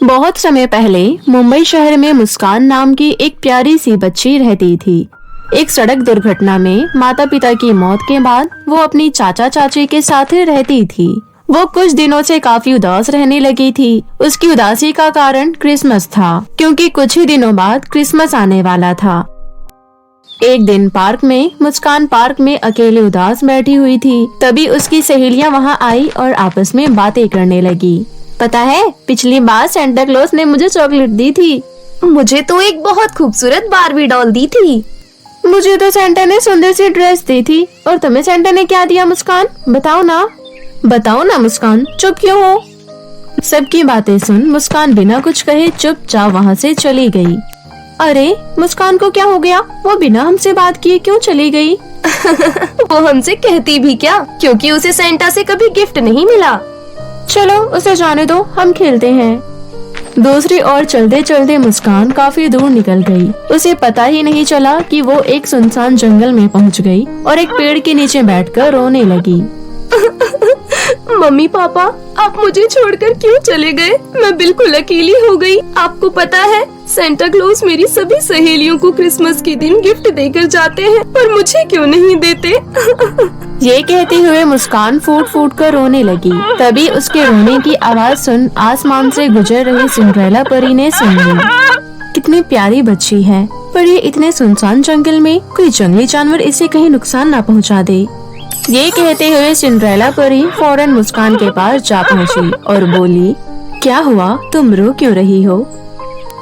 बहुत समय पहले मुंबई शहर में मुस्कान नाम की एक प्यारी सी बच्ची रहती थी। एक सड़क दुर्घटना में माता पिता की मौत के बाद वो अपनी चाचा चाची के साथ रहती थी। वो कुछ दिनों से काफी उदास रहने लगी थी। उसकी उदासी का कारण क्रिसमस था, क्योंकि कुछ ही दिनों बाद क्रिसमस आने वाला था। एक दिन पार्क में मुस्कान पार्क में अकेले उदास बैठी हुई थी। तभी उसकी सहेलियां वहां आई और आपस में बातें करने लगी। पता है, पिछली बार सेंटा क्लॉज ने मुझे चॉकलेट दी थी। मुझे तो एक बहुत खूबसूरत बारबी डॉल दी थी। मुझे तो सेंटा ने सुंदर सी ड्रेस दी थी। और तुम्हें सेंटा ने क्या दिया मुस्कान? बताओ ना मुस्कान, चुप क्यों हो? सबकी बातें सुन मुस्कान बिना कुछ कहे चुपचाप वहाँ से चली गई। अरे, मुस्कान को क्या हो गया? वो बिना हमसे बात किए क्यों चली गई? वो हमसे कहती भी क्या, क्योंकि उसे सेंटा से कभी गिफ्ट नहीं मिला। चलो उसे जाने दो, हम खेलते हैं। दूसरी ओर चलते चलते मुस्कान काफी दूर निकल गई। उसे पता ही नहीं चला कि वो एक सुनसान जंगल में पहुंच गई और एक पेड़ के नीचे बैठकर रोने लगी। मम्मी पापा, आप मुझे छोड़कर क्यों चले गए? मैं बिल्कुल अकेली हो गई। आपको पता है, सेंटा क्लॉज मेरी सभी सहेलियों को क्रिसमस के दिन गिफ्ट देकर जाते हैं, और मुझे क्यों नहीं देते? ये कहते हुए मुस्कान फूट फूट कर रोने लगी। तभी उसके रोने की आवाज सुन आसमान से गुजर रही सिंड्रेला परी ने सुन ली। कितनी प्यारी बच्ची है, पर ये इतने सुनसान जंगल में कोई जंगली जानवर इसे कहीं नुकसान न पहुंचा दे। ये कहते हुए सिंड्रेला परी फौरन मुस्कान के पास जा पहुंची और बोली, क्या हुआ, तुम रो क्यों रही हो?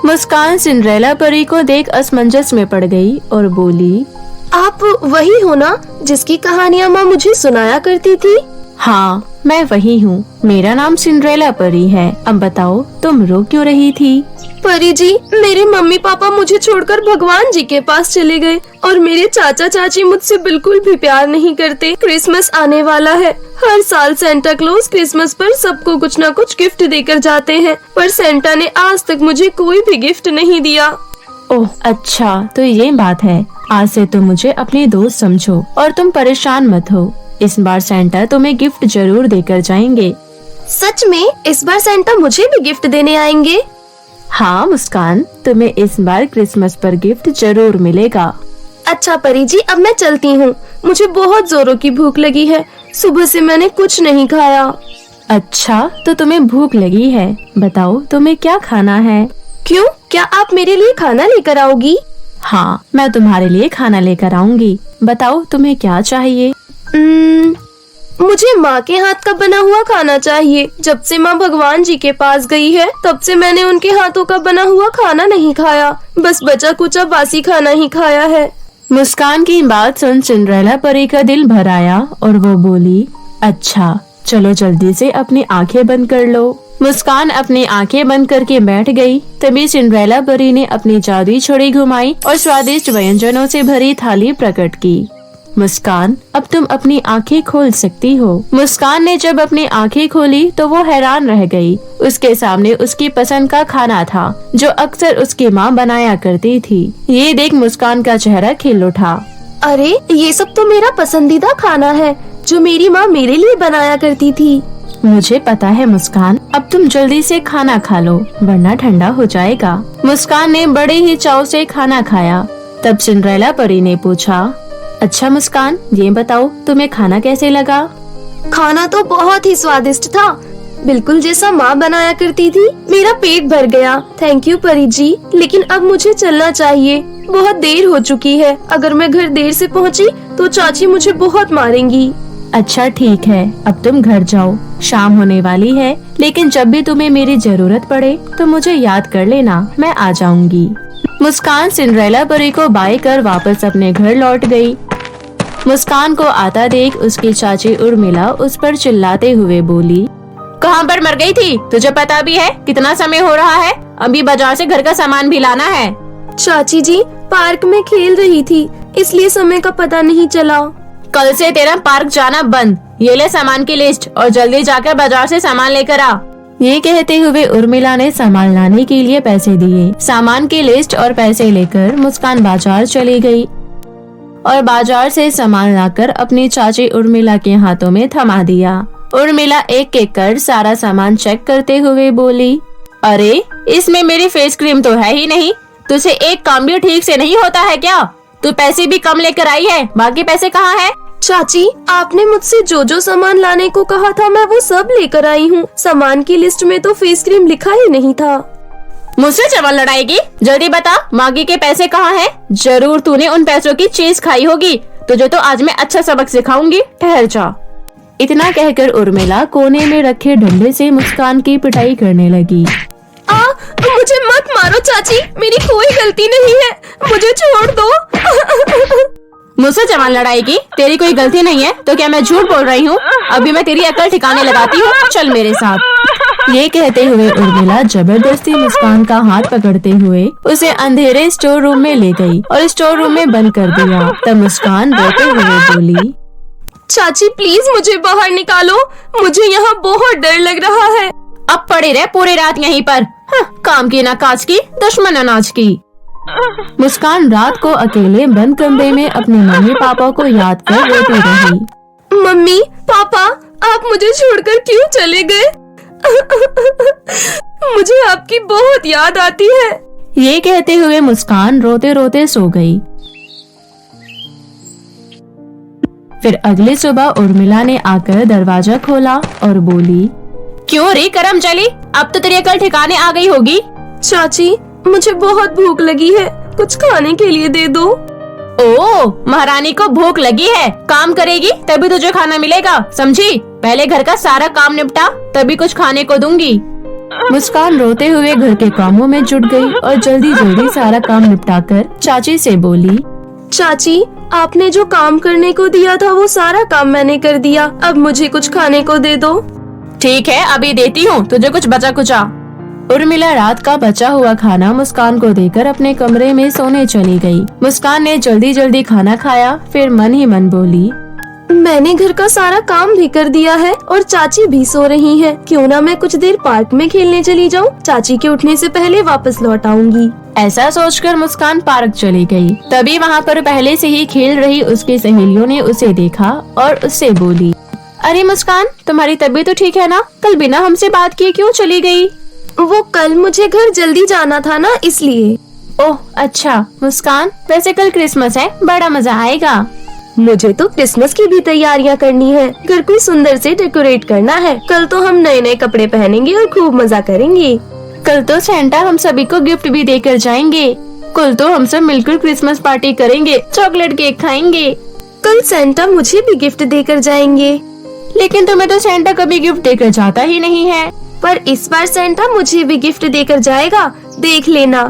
मुस्कान सिंड्रेला परी को देख असमंजस में पड़ गई और बोली, आप वही हो ना जिसकी कहानियाँ माँ मुझे सुनाया करती थी? हाँ, मैं वही हूँ। मेरा नाम सिंड्रेला परी है। अब बताओ, तुम रो क्यों रही थी? परी जी, मेरे मम्मी पापा मुझे छोड़कर भगवान जी के पास चले गए, और मेरे चाचा चाची मुझसे बिल्कुल भी प्यार नहीं करते। क्रिसमस आने वाला है। हर साल सेंटा क्लॉज क्रिसमस पर सबको कुछ न कुछ गिफ्ट देकर जाते हैं, पर सेंटा ने आज तक मुझे कोई भी गिफ्ट नहीं दिया। ओह अच्छा, तो ये बात है। आज से तुम मुझे अपनी दोस्त समझो और तुम परेशान मत हो। इस बार सेंटा तुम्हें गिफ्ट जरूर देकर जाएंगे। सच में? इस बार सेंटा मुझे भी गिफ्ट देने आएंगे? हाँ मुस्कान, तुम्हें इस बार क्रिसमस पर गिफ्ट जरूर मिलेगा। अच्छा परी जी, अब मैं चलती हूँ। मुझे बहुत जोरों की भूख लगी है। सुबह से मैंने कुछ नहीं खाया। अच्छा, तो तुम्हें भूख लगी है। बताओ तुम्हें क्या खाना है? क्यों, क्या आप मेरे लिए खाना लेकर आओगी? हाँ, मैं तुम्हारे लिए खाना लेकर आऊंगी। बताओ तुम्हें क्या चाहिए? मुझे माँ के हाथ का बना हुआ खाना चाहिए। जब से माँ भगवान जी के पास गई है, तब से मैंने उनके हाथों का बना हुआ खाना नहीं खाया। बस बचा कुचा बासी खाना ही खाया है। मुस्कान की बात सुन सिंड्रेला परी का दिल भर आया और वो बोली, अच्छा चलो जल्दी से अपनी आंखें बंद कर लो। मुस्कान अपनी आंखें बंद करके बैठ गई। तभी सिंड्रेला परी ने अपनी जादुई छड़ी घुमाई और स्वादिष्ट व्यंजनों से भरी थाली प्रकट की। मुस्कान, अब तुम अपनी आंखें खोल सकती हो। मुस्कान ने जब अपनी आंखें खोली तो वो हैरान रह गई। उसके सामने उसकी पसंद का खाना था, जो अक्सर उसकी माँ बनाया करती थी। ये देख मुस्कान का चेहरा खिल उठा। अरे, ये सब तो मेरा पसंदीदा खाना है, जो मेरी माँ मेरे लिए बनाया करती थी। मुझे पता है मुस्कान, अब तुम जल्दी से खाना खा लो, वरना ठंडा हो जाएगा। मुस्कान ने बड़े ही चाव से खाना खाया। तब सिंड्रेला परी ने पूछा, अच्छा मुस्कान, ये बताओ तुम्हें खाना कैसे लगा? खाना तो बहुत ही स्वादिष्ट था, बिल्कुल जैसा माँ बनाया करती थी। मेरा पेट भर गया। थैंक यू परी जी, लेकिन अब मुझे चलना चाहिए। बहुत देर हो चुकी है। अगर मैं घर देर से पहुँची तो चाची मुझे बहुत मारेंगी। अच्छा ठीक है, अब तुम घर जाओ। शाम होने वाली है, लेकिन जब भी तुम्हें मेरी जरूरत पड़े तो मुझे याद कर लेना, मैं आ जाऊंगी। मुस्कान सिंड्रेला परी को बाय कर वापस अपने घर लौट गई। मुस्कान को आता देख उसकी चाची उर्मिला उस पर चिल्लाते हुए बोली, कहाँ पर मर गई थी? तुझे पता भी है कितना समय हो रहा है? अभी बाजार से घर का सामान भी लाना है। चाची जी, पार्क में खेल रही थी, इसलिए समय का पता नहीं चला। कल से तेरा पार्क जाना बंद। ये ले सामान की लिस्ट और जल्दी जाकर बाजार से सामान लेकर आ। ये कहते हुए उर्मिला ने सामान लाने के लिए पैसे दिए। सामान की लिस्ट और पैसे लेकर मुस्कान बाजार चली गई और बाजार से सामान लाकर अपनी चाची उर्मिला के हाथों में थमा दिया। उर्मिला एक एक कर सारा सामान चेक करते हुए बोली, अरे इसमें मेरी फेस क्रीम तो है ही नहीं। तुझे एक काम भी ठीक से नहीं होता है क्या? तू पैसे भी कम लेकर आई है, बाकी पैसे कहाँ है? चाची, आपने मुझसे जो जो सामान लाने को कहा था मैं वो सब लेकर आई हूँ। सामान की लिस्ट में तो फेस क्रीम लिखा ही नहीं था। मुझसे चवल लड़ाएगी? जल्दी बता, मागी के पैसे कहाँ हैं? जरूर तूने उन पैसों की चीज खाई होगी। तुझे तो आज मैं अच्छा सबक सिखाऊंगी, ठहर जा। इतना कहकर उर्मिला कोने में रखे डंडे से मुस्कान की पिटाई करने लगी। मुझे मत मारो चाची, मेरी कोई गलती नहीं है, मुझे छोड़ दो। मुझसे जवान लड़ाएगी? तेरी कोई गलती नहीं है तो क्या मैं झूठ बोल रही हूँ? अभी मैं तेरी अकल ठिकाने लगाती हूँ, चल मेरे साथ। ये कहते हुए उर्मिला जबरदस्ती मुस्कान का हाथ पकड़ते हुए उसे अंधेरे स्टोर रूम में ले गई और स्टोर रूम में बंद कर दिया। तब मुस्कान रोते हुए बोली, चाची प्लीज मुझे बाहर निकालो, मुझे यहाँ बहुत डर लग रहा है। अब पड़े रहे पूरी रात यहीं पर। काम की ना काज की, दुश्मन अनाज की। मुस्कान रात को अकेले बंद कमरे में अपने मम्मी पापा को याद कर रोती रही। मम्मी पापा, आप मुझे छोड़कर क्यों चले गए? मुझे आपकी बहुत याद आती है। ये कहते हुए मुस्कान रोते रोते सो गई। फिर अगली सुबह उर्मिला ने आकर दरवाजा खोला और बोली, क्यों रे करम चली, अब तो तेरी अकल ठिकाने आ गई होगी। चाची मुझे बहुत भूख लगी है, कुछ खाने के लिए दे दो। ओह, महारानी को भूख लगी है, काम करेगी तभी तुझे खाना मिलेगा, समझी? पहले घर का सारा काम निपटा तभी कुछ खाने को दूंगी। मुस्कान रोते हुए घर के कामों में जुट गई और जल्दी जल्दी सारा काम निपटाकर चाची से बोली, चाची आपने जो काम करने को दिया था वो सारा काम मैंने कर दिया, अब मुझे कुछ खाने को दे दो। ठीक है, अभी देती हूँ तुझे कुछ बचा कुचा। उर्मिला रात का बचा हुआ खाना मुस्कान को देकर अपने कमरे में सोने चली गई। मुस्कान ने जल्दी जल्दी खाना खाया, फिर मन ही मन बोली, मैंने घर का सारा काम भी कर दिया है और चाची भी सो रही हैं। क्यों ना मैं कुछ देर पार्क में खेलने चली जाऊं, चाची के उठने से पहले वापस लौट आऊंगी। ऐसा सोचकर मुस्कान पार्क चली गई। तभी वहाँ पर पहले से ही खेल रही उसकी सहेलियों ने उसे देखा और उससे बोली, अरे मुस्कान, तुम्हारी तबीयत तो ठीक है ना? कल बिना हमसे बात किए क्यों चली गई? वो कल मुझे घर जल्दी जाना था ना, इसलिए। ओह अच्छा मुस्कान, वैसे कल क्रिसमस है, बड़ा मजा आएगा। मुझे तो क्रिसमस की भी तैयारियां करनी है, घर को सुंदर से डेकोरेट करना है। कल तो हम नए नए कपड़े पहनेंगे और खूब मजा करेंगे। कल तो सेंटा हम सभी को गिफ्ट भी देकर जाएंगे। कल तो हम सब मिलकर क्रिसमस पार्टी करेंगे, चॉकलेट केक खाएंगे। कल सेंटा मुझे भी गिफ्ट देकर जाएंगे। लेकिन तुम्हें तो सेंटा कभी गिफ्ट देकर जाता ही नहीं है। पर इस बार सेंटा मुझे भी गिफ्ट देकर जाएगा, देख लेना।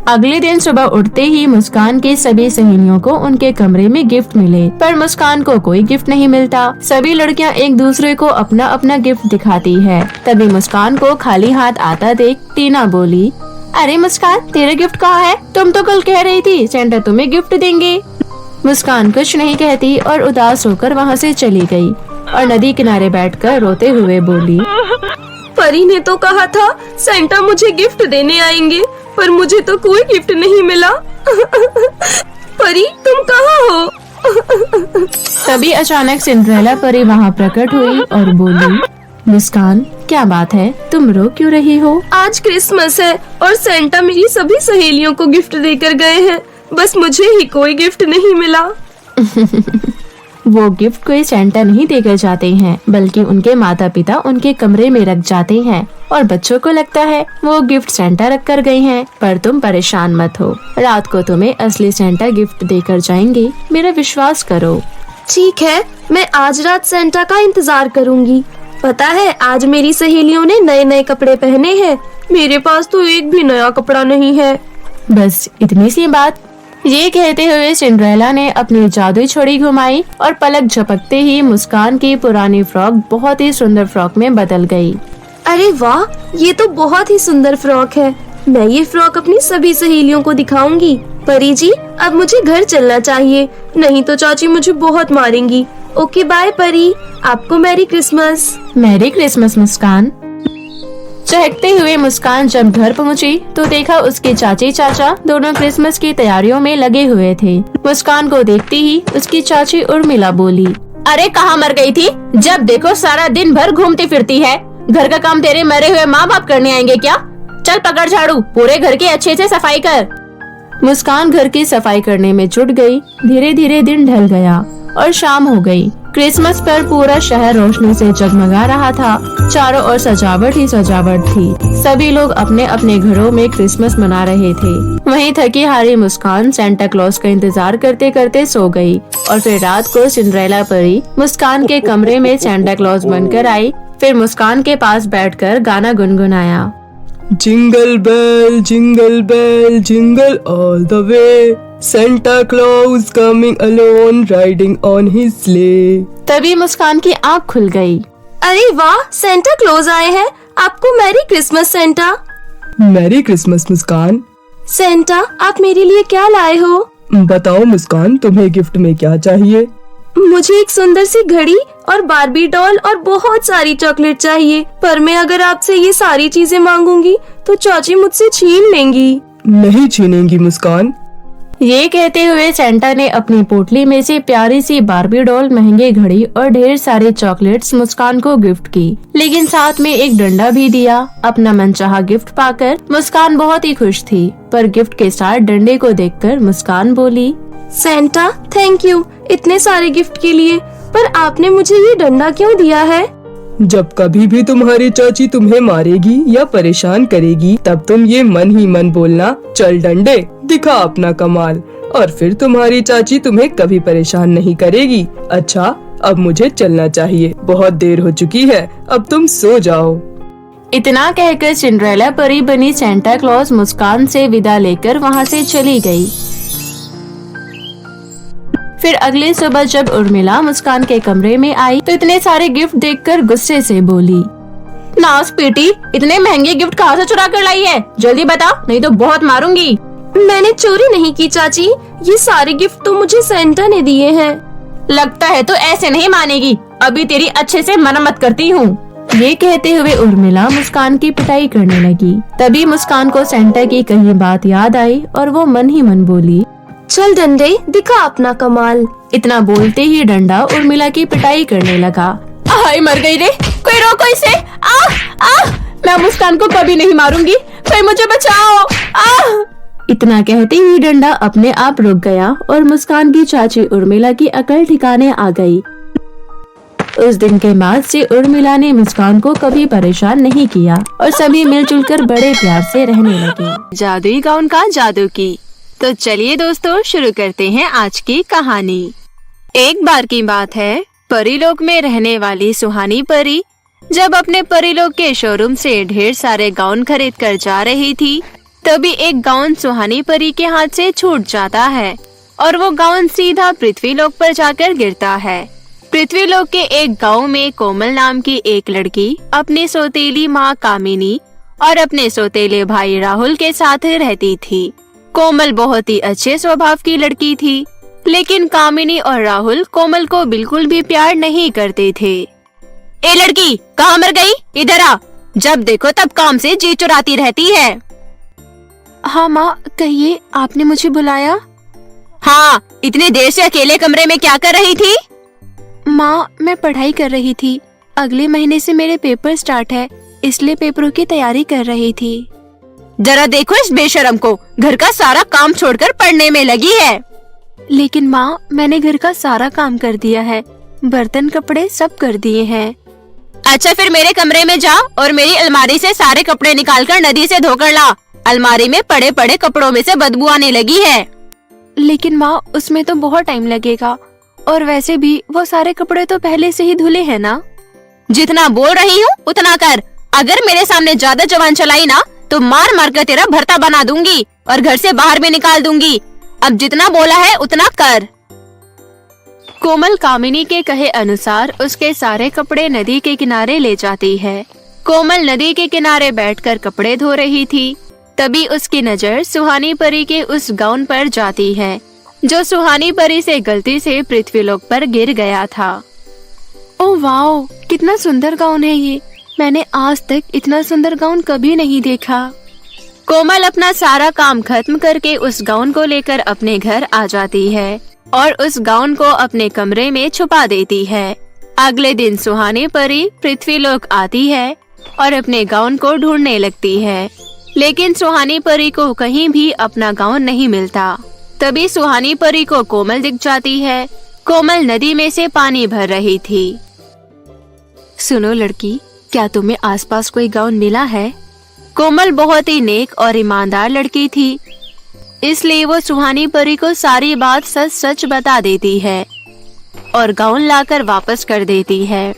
अगले दिन सुबह उठते ही मुस्कान की सभी सहेलियों को उनके कमरे में गिफ्ट मिले, पर मुस्कान को कोई गिफ्ट नहीं मिलता। सभी लड़कियां एक दूसरे को अपना अपना गिफ्ट दिखाती है। तभी मुस्कान को खाली हाथ आता देख टीना बोली, अरे मुस्कान, तेरा गिफ्ट कहाँ है? तुम तो कल कह रही थी सेंटा तुम्हें गिफ्ट देंगे। मुस्कान कुछ नहीं कहती और उदास होकर वहाँ से चली गई और नदी किनारे बैठकर रोते हुए बोली, परी ने तो कहा था सेंटा मुझे गिफ्ट देने आएंगे, पर मुझे तो कोई गिफ्ट नहीं मिला। परी तुम कहाँ हो? तभी अचानक सिंड्रेला परी वहाँ प्रकट हुई और बोली, मुस्कान क्या बात है, तुम रो क्यों रही हो? आज क्रिसमस है और सेंटा मेरी सभी सहेलियों को गिफ्ट देकर गए हैं, बस मुझे ही कोई गिफ्ट नहीं मिला। वो गिफ्ट कोई सेंटा नहीं देकर जाते हैं, बल्कि उनके माता पिता उनके कमरे में रख जाते हैं और बच्चों को लगता है वो गिफ्ट सेंटा रख कर गए हैं। पर तुम परेशान मत हो, रात को तुम्हें असली सेंटा गिफ्ट देकर जाएंगे, मेरा विश्वास करो। ठीक है, मैं आज रात सेंटा का इंतजार करूंगी। पता है आज मेरी सहेलियों ने नए नए कपड़े पहने हैं, मेरे पास तो एक भी नया कपड़ा नहीं है। बस इतनी सी बात। ये कहते हुए सिंड्रेला ने अपनी जादुई छड़ी घुमाई और पलक झपकते ही मुस्कान की पुरानी फ्रॉक बहुत ही सुंदर फ्रॉक में बदल गई। अरे वाह, ये तो बहुत ही सुंदर फ्रॉक है। मैं ये फ्रॉक अपनी सभी सहेलियों को दिखाऊंगी। परी जी, अब मुझे घर चलना चाहिए, नहीं तो चाची मुझे बहुत मारेंगी। ओके बाय परी, आपको मैरी क्रिसमस। मैरी क्रिसमस मुस्कान। चहकते हुए मुस्कान जब घर पहुंची तो देखा उसके चाची चाचा दोनों क्रिसमस की तैयारियों में लगे हुए थे। मुस्कान को देखते ही उसकी चाची उर्मिला बोली, अरे कहाँ मर गई थी? जब देखो सारा दिन भर घूमती फिरती है। घर का काम तेरे मरे हुए माँ बाप करने आएंगे क्या? चल पकड़ झाड़ू, पूरे घर की अच्छे से सफाई कर। मुस्कान घर की सफाई करने में जुट गई। धीरे धीरे दिन ढल गया और शाम हो गई। क्रिसमस पर पूरा शहर रोशनी से जगमगा रहा था। चारों ओर सजावट ही सजावट थी। सभी लोग अपने अपने घरों में क्रिसमस मना रहे थे। वहीं थकी हारी मुस्कान सेंटा क्लॉज का इंतजार करते करते सो गई और फिर रात को सिंड्रेला परी मुस्कान के कमरे में सेंटा क्लॉज बनकर आई। फिर मुस्कान के पास बैठकर गाना गुनगुनाया। Jingle bell jingle all the way, Santa Claus coming alone riding on his sleigh. तभी मुस्कान की आँख खुल गई। अरे वाह, सेंटा क्लॉज आए हैं। आपको Merry Christmas Santa. Merry Christmas Muskaan. Santa, आप मेरे लिए क्या लाए हो? बताओ मुस्कान, तुम्हें गिफ्ट में क्या चाहिए? मुझे एक सुंदर सी घड़ी और बारबी डॉल और बहुत सारी चॉकलेट चाहिए। पर मैं अगर आपसे ये सारी चीजें मांगूंगी तो चाची मुझसे छीन लेंगी। नहीं छीनेंगी मुस्कान। ये कहते हुए सेंटा ने अपनी पोटली में से प्यारी सी बारबी डॉल, महंगी घड़ी और ढेर सारे चॉकलेट्स मुस्कान को गिफ्ट की, लेकिन साथ में एक डंडा भी दिया। अपना मनचाहा गिफ्ट पाकर मुस्कान बहुत ही खुश थी, पर गिफ्ट के साथ डंडे को देखकर मुस्कान बोली, सेंटा, थैंक यू इतने सारे गिफ्ट के लिए, पर आपने मुझे ये डंडा क्यों दिया है? जब कभी भी तुम्हारी चाची तुम्हें मारेगी या परेशान करेगी, तब तुम ये मन ही मन बोलना, चल डंडे दिखा अपना कमाल, और फिर तुम्हारी चाची तुम्हें कभी परेशान नहीं करेगी। अच्छा, अब मुझे चलना चाहिए, बहुत देर हो चुकी है, अब तुम सो जाओ। इतना कहकर सिंड्रेला परी बनी सेंटा क्लॉज मुस्कान से विदा लेकर वहाँ से चली गई। फिर अगली सुबह जब उर्मिला मुस्कान के कमरे में आई तो इतने सारे गिफ्ट देखकर गुस्से से बोली, नास बेटी, इतने महंगे गिफ्ट कहाँ से चुरा कर लाई है? जल्दी बता, नहीं तो बहुत मारूंगी। मैंने चोरी नहीं की चाची, ये सारे गिफ्ट तो मुझे सेंटा ने दिए हैं। लगता है तो ऐसे नहीं मानेगी, अभी तेरी अच्छे से मरम्मत करती हूँ। ये कहते हुए उर्मिला मुस्कान की पिटाई करने लगी। तभी मुस्कान को सेंटा की कही बात याद आई और वो मन ही मन बोली, चल डंडे दिखा अपना कमाल। इतना बोलते ही डंडा उर्मिला की पिटाई करने लगा। हाय मर गई रे, कोई रोको इसे। मैं मुस्कान को कभी नहीं मारूंगी, कोई मुझे बचाओ। इतना कहते ही डंडा अपने आप रुक गया और मुस्कान की चाची उर्मिला की अकल ठिकाने आ गई। उस दिन के बाद से उर्मिला ने मुस्कान को कभी परेशान नहीं किया और सभी मिलजुल कर बड़े प्यार से रहने लगे। जादुई गाउन का जादू की। तो चलिए दोस्तों, शुरू करते हैं आज की कहानी। एक बार की बात है, परीलोक में रहने वाली सुहानी परी जब अपने परीलोक के शोरूम से ढेर सारे गाउन खरीद कर जा रही थी, तभी एक गाउन सुहानी परी के हाथ से छूट जाता है और वो गाउन सीधा पृथ्वीलोक पर जाकर गिरता है। पृथ्वीलोक के एक गांव में कोमल नाम की एक लड़की अपनी सौतेली माँ कामिनी और अपने सौतेले भाई राहुल के साथ रहती थी। कोमल बहुत ही अच्छे स्वभाव की लड़की थी, लेकिन कामिनी और राहुल कोमल को बिल्कुल भी प्यार नहीं करते थे। ए लड़की, कहाँ मर गई? इधर आ, जब देखो तब काम से जी चुराती रहती है। हाँ माँ, कहिए, आपने मुझे बुलाया? हाँ, इतनी देर से अकेले कमरे में क्या कर रही थी? माँ, मैं पढ़ाई कर रही थी। अगले महीने से मेरे पेपर स्टार्ट है, इसलिए पेपरों की तैयारी कर रही थी। जरा देखो इस बेशरम को, घर का सारा काम छोड़कर पढ़ने में लगी है। लेकिन माँ, मैंने घर का सारा काम कर दिया है, बर्तन कपड़े सब कर दिए हैं। अच्छा, फिर मेरे कमरे में जा और मेरी अलमारी से सारे कपड़े निकालकर नदी से धोकर ला। अलमारी में पड़े पड़े कपड़ों में से बदबू आने लगी है। लेकिन माँ, उसमें तो बहुत टाइम लगेगा, और वैसे भी वो सारे कपड़े तो पहले से ही धुले हैं ना। जितना बोल रही हूँ उतना कर। अगर मेरे सामने ज्यादा जबान चलाई ना तो मार मार कर तेरा भरता बना दूंगी और घर से बाहर भी निकाल दूंगी। अब जितना बोला है उतना कर। कोमल कामिनी के कहे अनुसार उसके सारे कपड़े नदी के किनारे ले जाती है। कोमल नदी के किनारे बैठकर कपड़े धो रही थी। तभी उसकी नजर सुहानी परी के उस गाउन पर जाती है जो सुहानी परी से गलती से पृथ्वीलोक पर गिर गया था। ओह वाओ, कितना सुंदर गाउन है ये। मैंने आज तक इतना सुंदर गाउन कभी नहीं देखा। कोमल अपना सारा काम खत्म करके उस गाउन को लेकर अपने घर आ जाती है और उस गाउन को अपने कमरे में छुपा देती है। अगले दिन सुहानी परी पृथ्वीलोक आती है और अपने गाउन को ढूंढने लगती है, लेकिन सुहानी परी को कहीं भी अपना गाउन नहीं मिलता। तभी सुहानी परी को कोमल दिख जाती है। कोमल नदी में से पानी भर रही थी। सुनो लड़की, क्या तुम्हें आसपास कोई गाउन मिला है? कोमल बहुत ही नेक और ईमानदार लड़की थी, इसलिए वो सुहानी परी को सारी बात सच सच बता देती है और गाउन लाकर वापस कर देती है।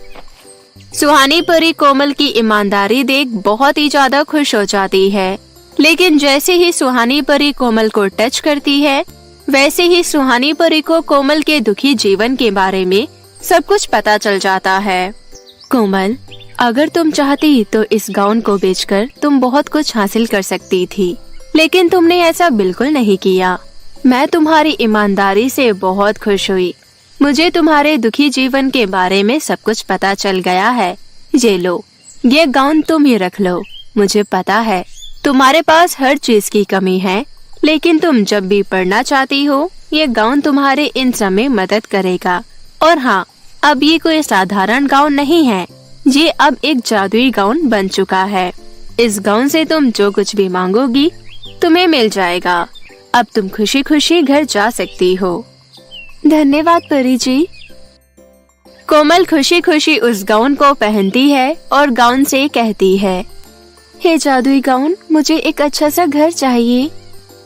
सुहानी परी कोमल की ईमानदारी देख बहुत ही ज्यादा खुश हो जाती है, लेकिन जैसे ही सुहानी परी कोमल को टच करती है, वैसे ही सुहानी परी को कोमल के दुखी जीवन के बारे में सब कुछ पता चल जाता है। कोमल, अगर तुम चाहती तो इस गाउन को बेचकर तुम बहुत कुछ हासिल कर सकती थी, लेकिन तुमने ऐसा बिल्कुल नहीं किया। मैं तुम्हारी ईमानदारी से बहुत खुश हुई। मुझे तुम्हारे दुखी जीवन के बारे में सब कुछ पता चल गया है। ये लो, ये गाउन तुम ही रख लो। मुझे पता है तुम्हारे पास हर चीज की कमी है, लेकिन तुम जब भी पढ़ना चाहती हो, ये गाउन तुम्हारे इन समय मदद करेगा। और हाँ, अब ये कोई साधारण गाउन नहीं है, ये अब एक जादुई गाउन बन चुका है। इस गाउन से तुम जो कुछ भी मांगोगी तुम्हें मिल जाएगा। अब तुम खुशी खुशी घर जा सकती हो। धन्यवाद परी जी। कोमल खुशी खुशी उस गाउन को पहनती है और गाउन से कहती है, हे जादुई गाउन, मुझे एक अच्छा सा घर चाहिए।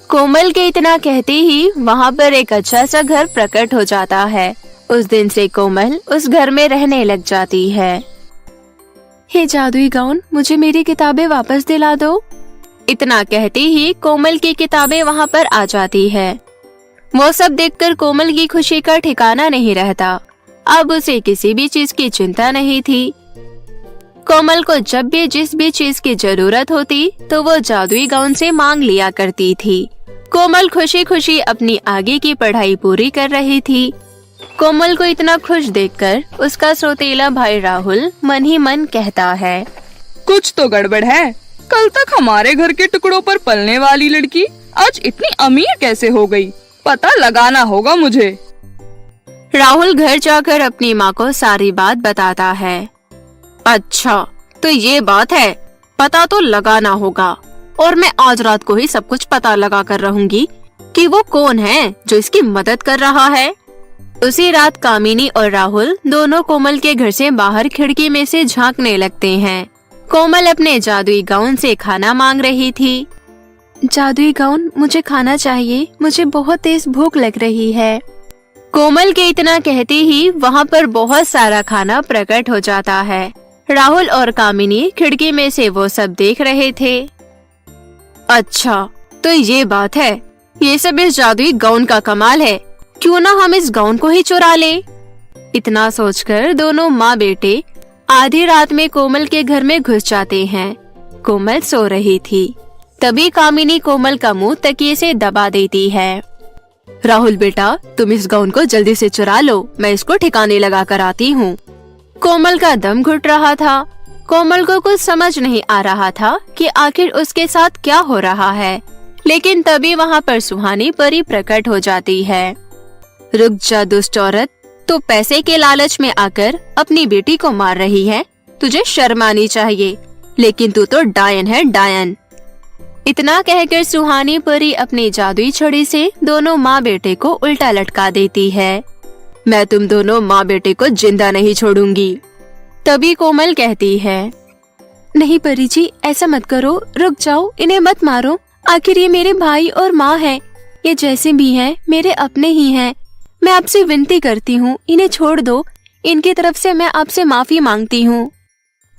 कोमल के इतना कहते ही वहाँ पर एक अच्छा सा घर प्रकट हो जाता है। उस दिन से कोमल उस घर में रहने लग जाती है। हे जादुई गाउन, मुझे मेरी किताबें वापस दिला दो। इतना कहते ही कोमल की किताबें वहाँ पर आ जाती है। वो सब देखकर कोमल की खुशी का ठिकाना नहीं रहता। अब उसे किसी भी चीज की चिंता नहीं थी। कोमल को जब भी जिस भी चीज की जरूरत होती तो वो जादुई गाउन से मांग लिया करती थी। कोमल खुशी खुशी अपनी आगे की पढ़ाई पूरी कर रही थी। कोमल को इतना खुश देखकर उसका सौतेला भाई राहुल मन ही मन कहता है, कुछ तो गड़बड़ है। कल तक हमारे घर के टुकड़ों पर पलने वाली लड़की आज इतनी अमीर कैसे हो गई? पता लगाना होगा मुझे। राहुल घर जाकर अपनी माँ को सारी बात बताता है। अच्छा, तो ये बात है, पता तो लगाना होगा, और मैं आज रात को ही सब कुछ पता लगा कर रहूंगी कि वो कौन है जो इसकी मदद कर रहा है। उसी रात कामिनी और राहुल दोनों कोमल के घर से बाहर खिड़की में से झांकने लगते हैं। कोमल अपने जादुई गाउन से खाना मांग रही थी। जादुई गाउन, मुझे खाना चाहिए, मुझे बहुत तेज भूख लग रही है। कोमल के इतना कहते ही वहाँ पर बहुत सारा खाना प्रकट हो जाता है। राहुल और कामिनी खिड़की में से वो सब देख रहे थे। अच्छा, तो ये बात है, ये सब इस जादुई गाउन का कमाल है। क्यों ना हम इस गाउन को ही चुरा ले। इतना सोचकर दोनों माँ बेटे आधी रात में कोमल के घर में घुस जाते हैं। कोमल सो रही थी। तभी कामिनी कोमल का मुंह तकिए से दबा देती है। राहुल बेटा, तुम इस गाउन को जल्दी से चुरा लो, मैं इसको ठिकाने लगा कर आती हूँ। कोमल का दम घुट रहा था। कोमल को कुछ समझ नहीं आ रहा था कि आखिर उसके साथ क्या हो रहा है, लेकिन तभी वहाँ पर सुहानी परी प्रकट हो जाती है। रुक जा दुष्ट औरत, तो पैसे के लालच में आकर अपनी बेटी को मार रही है। तुझे शर्म आनी चाहिए, लेकिन तू तो डायन है, डायन। इतना कहकर सुहानी परी अपनी जादुई छड़ी से दोनों माँ बेटे को उल्टा लटका देती है। मैं तुम दोनों माँ बेटे को जिंदा नहीं छोड़ूंगी। तभी कोमल कहती है, नहीं परी जी, ऐसा मत करो, रुक जाओ, इन्हें मत मारो। आखिर ये मेरे भाई और माँ हैं, ये जैसे भी हैं मेरे अपने ही हैं। मैं आपसे विनती करती हूँ, इन्हें छोड़ दो। इनकी तरफ से मैं आपसे माफी मांगती हूँ।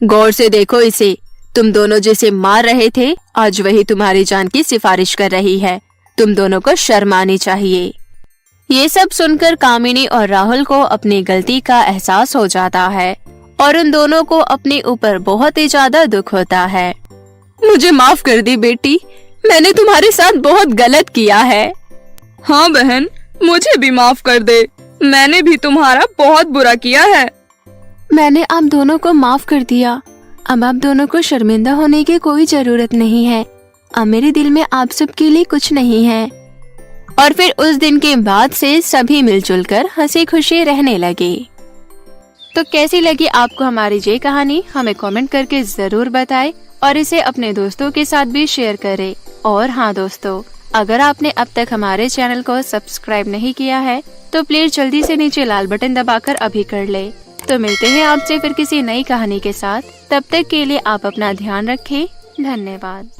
गौर से देखो इसे, तुम दोनों जिसे मार रहे थे आज वही तुम्हारी जान की सिफारिश कर रही है। तुम दोनों को शर्म आनी चाहिए। ये सब सुनकर कामिनी और राहुल को अपनी गलती का एहसास हो जाता है और उन दोनों को अपने ऊपर बहुत ही ज्यादा दुख होता है। मुझे माफ कर दी बेटी, मैंने तुम्हारे साथ बहुत गलत किया है। हाँ बहन, मुझे भी माफ कर दे, मैंने भी तुम्हारा बहुत बुरा किया है। मैंने आप दोनों को माफ कर दिया। अब आप दोनों को शर्मिंदा होने की कोई जरूरत नहीं है। अब मेरे दिल में आप सब के लिए कुछ नहीं है। और फिर उस दिन के बाद से सभी मिलजुल कर हंसी खुशी रहने लगे। तो कैसी लगी आपको हमारी ये कहानी, हमें कमेंट करके जरूर बताएं और इसे अपने दोस्तों के साथ भी शेयर करें। और हाँ दोस्तों, अगर आपने अब तक हमारे चैनल को सब्सक्राइब नहीं किया है तो प्लीज जल्दी से नीचे लाल बटन दबाकर अभी कर ले। तो मिलते हैं आपसे फिर किसी नई कहानी के साथ। तब तक के लिए आप अपना ध्यान रखें। धन्यवाद।